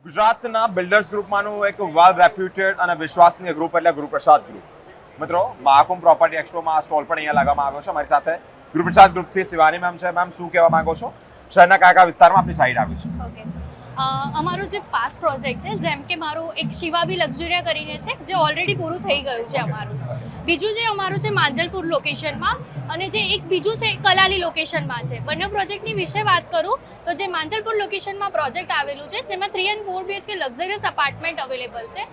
ગુજરાતના બિલ્ડર્સ ગ્રુપમાંનું એક વેલ રેપ્યુટેડ અને વિશ્વસનીય ગ્રુપ એટલે ગુરુપ્રસાદ ગ્રુપ। મિત્રો, મહાકુંભ પ્રોપર્ટી એક્સપોમાં આ સ્ટોલ પણ અહીંયા લગાવવામાં આવ્યો છે। અમારી સાથે ગુરુપ્રસાદ ગ્રુપથી શિવાની મેમ છે। મેમ, શું કહેવા માંગો છો? શહેરના કયા કયા વિસ્તારમાં આપની સાઇટ આવી છે? ઓકે, અમારું જે પાસ પ્રોજેક્ટ છે, જેમ કે મારું એક શિવાબી લક્ઝુરિયા કરીને છે, જે ઓલરેડી પૂરું થઈ ગયું છે અમારું। બીજું જે અમારું છે માંજલપુર લોકેશનમાં, અને જે એક બીજું છે કલાલી લોકેશનમાં છે। બંને પ્રોજેક્ટની વિશે વાત કરું તો જે માંજલપુર લોકેશનમાં પ્રોજેક્ટ આવેલું છે, જેમાં 3 and 4 BHK luxurious apartment available છે,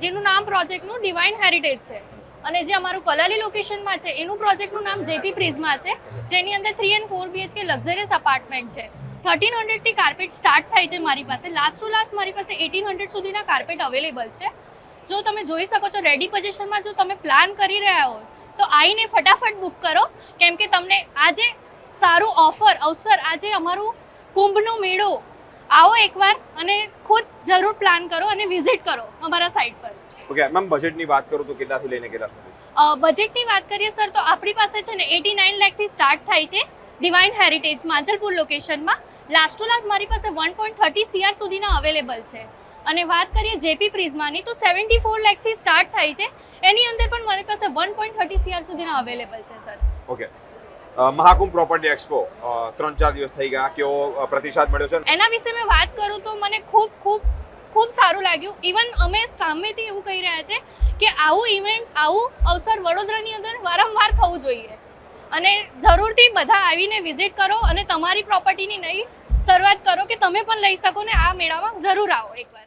જેનું નામ પ્રોજેક્ટનું ડિવાઇન હેરિટેજ છે। અને જે અમારું કલાલી લોકેશનમાં છે, એનું પ્રોજેક્ટનું નામ જેપી પ્રિઝમા છે, જેની અંદર 3 and 4 BHK લક્ઝરિયસ અપાર્ટમેન્ટ છે। 1300 થી કાર્પેટ સ્ટાર્ટ થાય છે મારી પાસે। લાસ્ટ ટુ લાસ્ટ મારી પાસે 1800 સુધીના કાર્પેટ અવેલેબલ છે। જો તમે જોઈ શકો છો, રેડી પોઝિશનમાં જો તમે પ્લાન કરી રહ્યા હો તો આવીને ફટાફટ બુક કરો, કેમ કે તમને આજે સારું અવસર આજે અમારું કુંભનો મેળો, આવો એકવાર અને ખુદ જરૂર પ્લાન કરો અને વિઝિટ કરો અમારા સાઇટ પર। ઓકે મેમ, બજેટની વાત કરું તો કેટલાથી લઈને કેટલા સુધી? બજેટની વાત કરીએ સર, તો આપણી પાસે છે ને 89 લાખથી સ્ટાર્ટ થાય છે ડિવાઇન હેરિટેજ માંજલપુર લોકેશનમાં। લાસ્ટ ટુ લાસ્ટ મારી પાસે 1.30 CR સુધીના અવેલેબલ છે। અને વાત કરીએ જેપી પ્રિઝમાની તો 74 લાખથી સ્ટાર્ટ થાય છે, એની અંદર પણ મારી પાસે 1.30 CR સુધીના અવેલેબલ છે sir. Okay, Mahakumbh property expo 3-4 દિવસ થઈ ગયા, કેવો પ્રતિસાદ મળ્યો છે? એના વિશે મેં વાત કરું તો મને ખૂબ સારું લાગ્યું। ઇવન અમે સામેથી એવું કહી રહ્યા છે કે આવું ઇવેન્ટ, આવું અવસર વડોદરાની અંદર વારંવાર થવું જોઈએ, અને જરૂરથી બધા આવીને વિઝિટ કરો અને તમારી પ્રોપર્ટીની નવી શરૂઆત કરો કે તમે પણ લઈ શકો ને આ મેળામાં જરૂર આવો એકવાર।